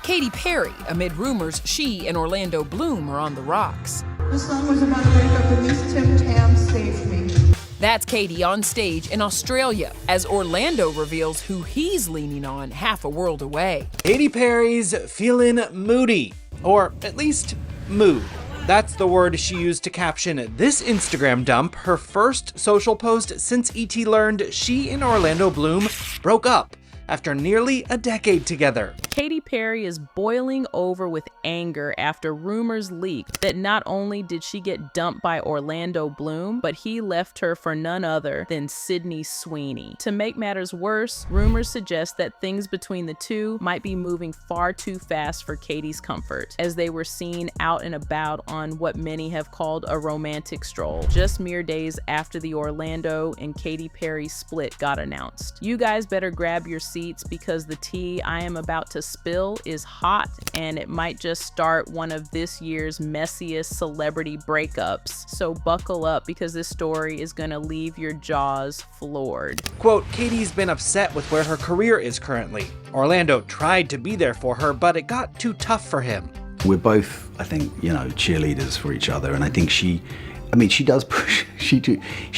Katy Perry amid rumors she and Orlando Bloom are on the rocks. The song was about a breakup and these Tim Tams saved me. That's Katy on stage in Australia as Orlando reveals who he's leaning on half a world away. Katy Perry's feeling moody, or at least mood. That's the word she used to caption this Instagram dump, her first social post since ET learned she and Orlando Bloom broke up after nearly a decade together. Katy Perry is boiling over with anger after rumors leaked that not only did she get dumped by Orlando Bloom, but he left her for none other than Sydney Sweeney. To make matters worse, rumors suggest that things between the two might be moving far too fast for Katy's comfort, as they were seen out and about on what many have called a romantic stroll, just mere days after the Orlando and Katy Perry split got announced. You guys better grab your seats because the tea I am about to spill is hot, and it might just start one of this year's messiest celebrity breakups. So buckle up because this story is gonna leave your jaws floored. Quote, Katy's been upset with where her career is currently. Orlando tried to be there for her, but it got too tough for him. We're both, I think, cheerleaders for each other, and I think she does push, she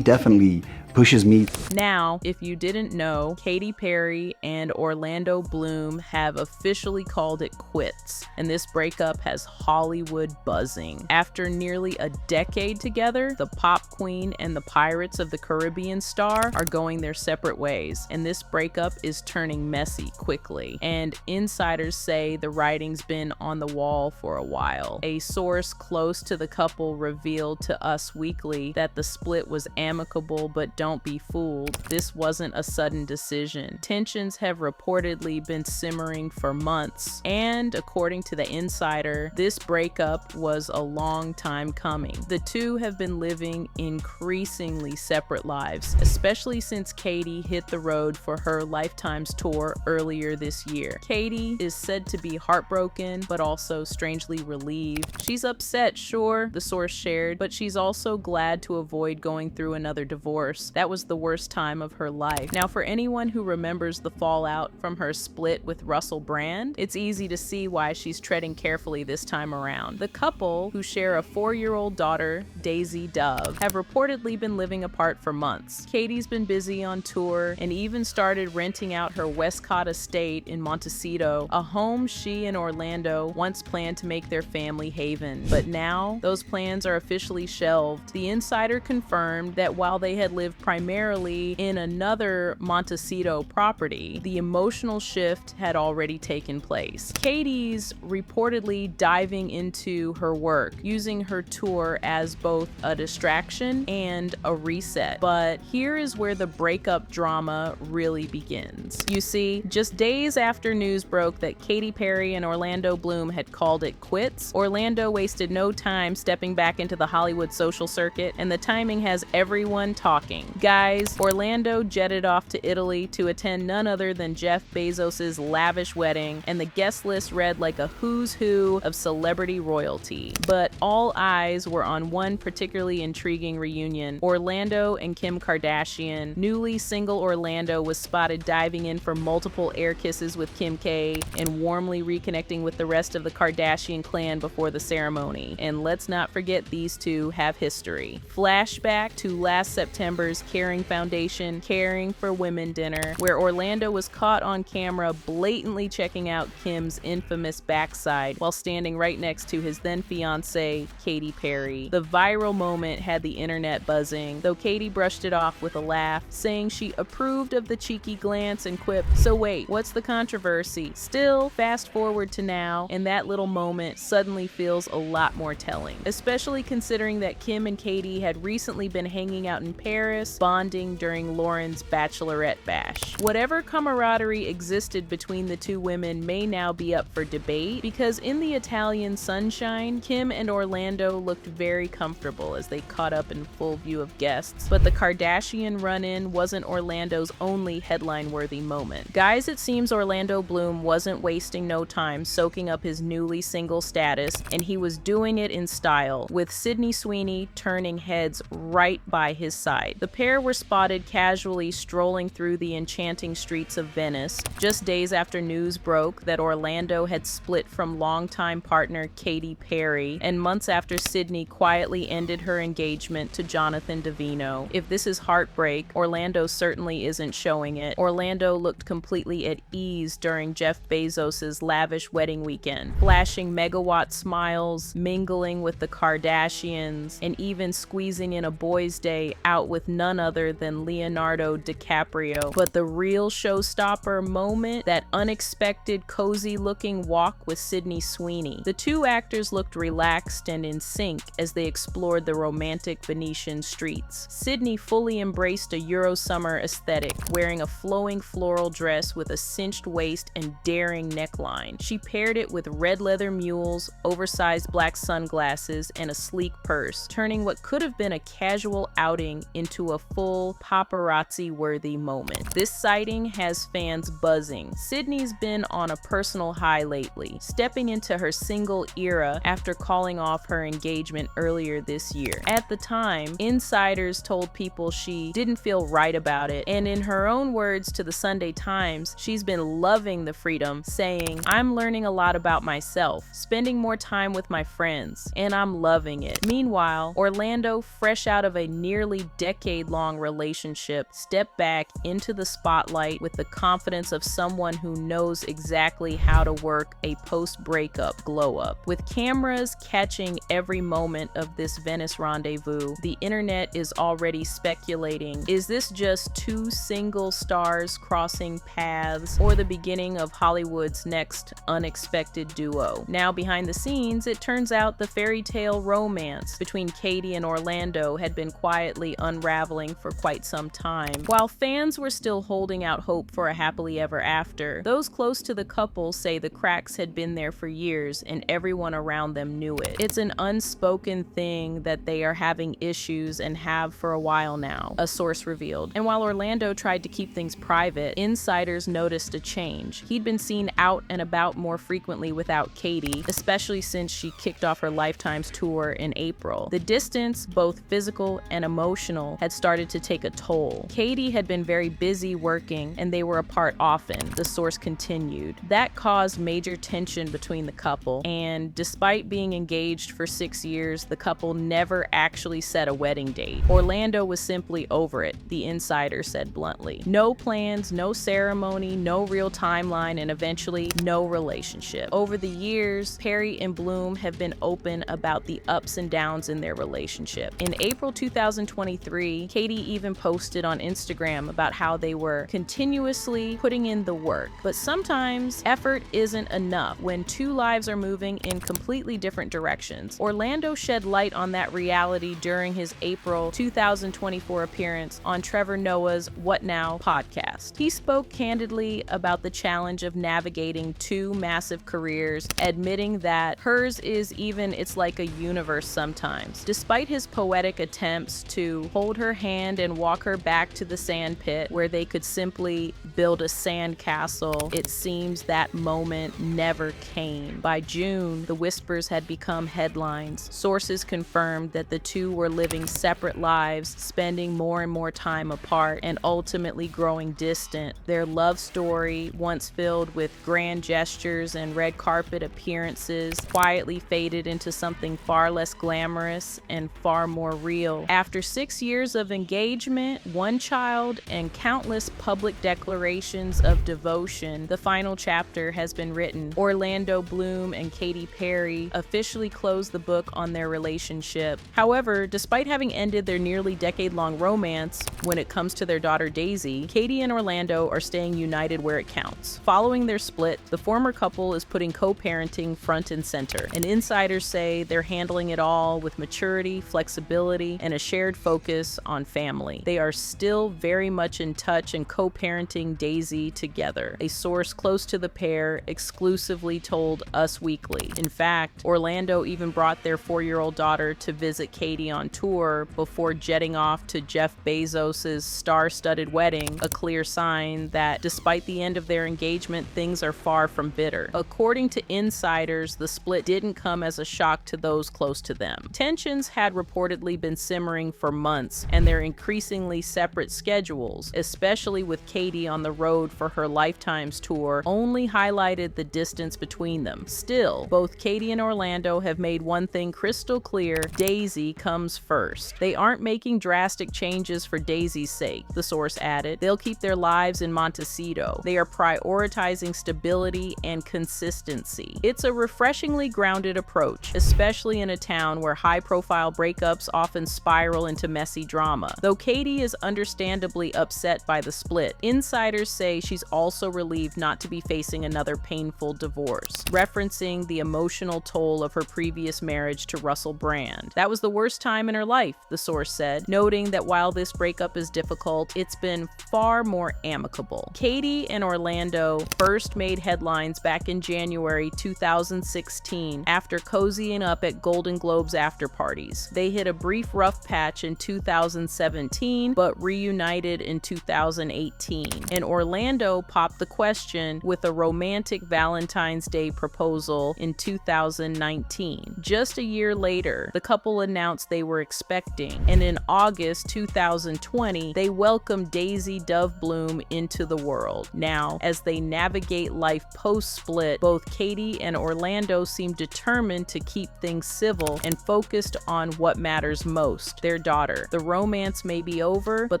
definitely pushes me. Now, if you didn't know, Katy Perry and Orlando Bloom have officially called it quits, and this breakup has Hollywood buzzing. After nearly a decade together, the pop queen and the Pirates of the Caribbean star are going their separate ways, and this breakup is turning messy quickly. And insiders say the writing's been on the wall for a while. A source close to the couple revealed to Us Weekly that the split was amicable, but don't be fooled, this wasn't a sudden decision. Tensions have reportedly been simmering for months, and according to the insider, this breakup was a long time coming. The two have been living increasingly separate lives, especially since Katy hit the road for her Lifetime's tour earlier this year. Katy is said to be heartbroken, but also strangely relieved. She's upset, sure, the source shared, but she's also glad to avoid going through another divorce. That was the worst time of her life. Now, for anyone who remembers the fallout from her split with Russell Brand, it's easy to see why she's treading carefully this time around. The couple, who share a 4-year-old daughter, Daisy Dove, have reportedly been living apart for months. Katy's been busy on tour and even started renting out her Westcott estate in Montecito, a home she and Orlando once planned to make their family haven. But now, those plans are officially shelved. The insider confirmed that while they had lived primarily in another Montecito property, the emotional shift had already taken place. Katy's reportedly diving into her work, using her tour as both a distraction and a reset. But here is where the breakup drama really begins. You see, just days after news broke that Katy Perry and Orlando Bloom had called it quits, Orlando wasted no time stepping back into the Hollywood social circuit, and the timing has everyone talking. Guys, Orlando jetted off to Italy to attend none other than Jeff Bezos' lavish wedding, and the guest list read like a who's who of celebrity royalty. But all eyes were on one particularly intriguing reunion: Orlando and Kim Kardashian. Newly single Orlando was spotted diving in for multiple air kisses with Kim K and warmly reconnecting with the rest of the Kardashian clan before the ceremony. And let's not forget these two have history. Flashback to last September's Caring Foundation Caring for Women dinner, where Orlando was caught on camera blatantly checking out Kim's infamous backside while standing right next to his then fiancé, Katy Perry. The viral moment had the internet buzzing, though Katy brushed it off with a laugh, saying she approved of the cheeky glance and quipped, "So wait, what's the controversy?" Still, fast forward to now, and that little moment suddenly feels a lot more telling, especially considering that Kim and Katy had recently been hanging out in Paris, bonding during Lauren's bachelorette bash. Whatever camaraderie existed between the two women may now be up for debate, because in the Italian sunshine, Kim and Orlando looked very comfortable as they caught up in full view of guests. But the Kardashian run-in wasn't Orlando's only headline-worthy moment. Guys, it seems Orlando Bloom wasn't wasting no time soaking up his newly single status, and he was doing it in style, with Sydney Sweeney turning heads right by his side. The pair were spotted casually strolling through the enchanting streets of Venice, just days after news broke that Orlando had split from longtime partner Katy Perry, and months after Sydney quietly ended her engagement to Jonathan Davino. If this is heartbreak, Orlando certainly isn't showing it. Orlando looked completely at ease during Jeff Bezos' lavish wedding weekend, flashing megawatt smiles, mingling with the Kardashians, and even squeezing in a boys' day out with none other than Leonardo DiCaprio. But the real showstopper moment, that unexpected cozy-looking walk with Sydney Sweeney. The two actors looked relaxed and in sync as they explored the romantic Venetian streets. Sydney fully embraced a Euro summer aesthetic, wearing a flowing floral dress with a cinched waist and daring neckline. She paired it with red leather mules, oversized black sunglasses, and a sleek purse, turning what could have been a casual outing into a full paparazzi-worthy moment. This sighting has fans buzzing. Sydney's been on a personal high lately, stepping into her single era after calling off her engagement earlier this year. At the time, insiders told people she didn't feel right about it, and in her own words to the Sunday Times, she's been loving the freedom, saying, "I'm learning a lot about myself, spending more time with my friends, and I'm loving it." Meanwhile, Orlando, fresh out of a nearly decade-long relationship, stepped back into the spotlight with the confidence of someone who knows exactly how to work a post-breakup glow-up. With cameras catching every moment of this Venice rendezvous, the internet is already speculating, is this just two single stars crossing paths, or the beginning of Hollywood's next unexpected duo? Now, behind the scenes, it turns out the fairy tale romance between Katy and Orlando had been quietly unraveling for quite some time. While fans were still holding out hope for a happily ever after, those close to the couple say the cracks had been there for years and everyone around them knew it. It's an unspoken thing that they are having issues and have for a while now, a source revealed. And while Orlando tried to keep things private, insiders noticed a change. He'd been seen out and about more frequently without Katy, especially since she kicked off her Lifetime's tour in April. The distance, both physical and emotional, had started to take a toll. Katy had been very busy working, and they were apart often, the source continued. That caused major tension between the couple, and despite being engaged for 6 years, the couple never actually set a wedding date. Orlando was simply over it, the insider said bluntly. No plans, no ceremony, no real timeline, and eventually no relationship. Over the years, Perry and Bloom have been open about the ups and downs in their relationship. In April 2023, Katy even posted on Instagram about how they were continuously putting in the work. But sometimes effort isn't enough when two lives are moving in completely different directions. Orlando shed light on that reality during his April 2024 appearance on Trevor Noah's What Now podcast. He spoke candidly about the challenge of navigating two massive careers, admitting that hers is even, it's like a universe sometimes. Despite his poetic attempts to hold her hand and walk her back to the sand pit where they could simply build a sand castle, it seems that moment never came. By June, the whispers had become headlines. Sources confirmed that the two were living separate lives, spending more and more time apart, and ultimately growing distant. Their love story, once filled with grand gestures and red carpet appearances, quietly faded into something far less glamorous and far more real. After 6 years of engagement, one child, and countless public declarations of devotion, the final chapter has been written. Orlando Bloom and Katy Perry officially closed the book on their relationship. However, despite having ended their nearly decade-long romance, when it comes to their daughter Daisy, Katy and Orlando are staying united where it counts. Following their split, the former couple is putting co-parenting front and center, and insiders say they're handling it all with maturity, flexibility, and a shared focus on family. They are still very much in touch and co-parenting Daisy together. A source close to the pair exclusively told Us Weekly. In fact, Orlando even brought their 4-year-old daughter to visit Katy on tour before jetting off to Jeff Bezos' star-studded wedding, a clear sign that despite the end of their engagement, things are far from bitter. According to insiders, the split didn't come as a shock to those close to them. Tensions had reportedly been simmering for months, and and their increasingly separate schedules, especially with Katy on the road for her Lifetimes tour, only highlighted the distance between them. Still, both Katy and Orlando have made one thing crystal clear: Daisy comes first. They aren't making drastic changes for Daisy's sake, the source added. They'll keep their lives in Montecito. They are prioritizing stability and consistency. It's a refreshingly grounded approach, especially in a town where high-profile breakups often spiral into messy drama. Though Katy is understandably upset by the split, insiders say she's also relieved not to be facing another painful divorce, referencing the emotional toll of her previous marriage to Russell Brand. That was the worst time in her life, the source said, noting that while this breakup is difficult, it's been far more amicable. Katy and Orlando first made headlines back in January 2016 after cozying up at Golden Globes after-parties. They hit a brief rough patch in 2017, but reunited in 2018. And Orlando popped the question with a romantic Valentine's Day proposal in 2019. Just a year later, the couple announced they were expecting, and in August 2020, they welcomed Daisy Dove Bloom into the world. Now, as they navigate life post-split, both Katy and Orlando seem determined to keep things civil and focused on what matters most: their daughter. The romance may be over, but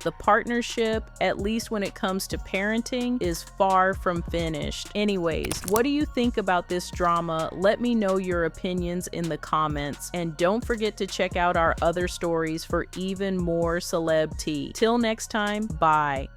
the partnership, at least when it comes to parenting, is far from finished. Anyways, what do you think about this drama? Let me know your opinions in the comments, and don't forget to check out our other stories for even more celeb tea. Till next time, bye.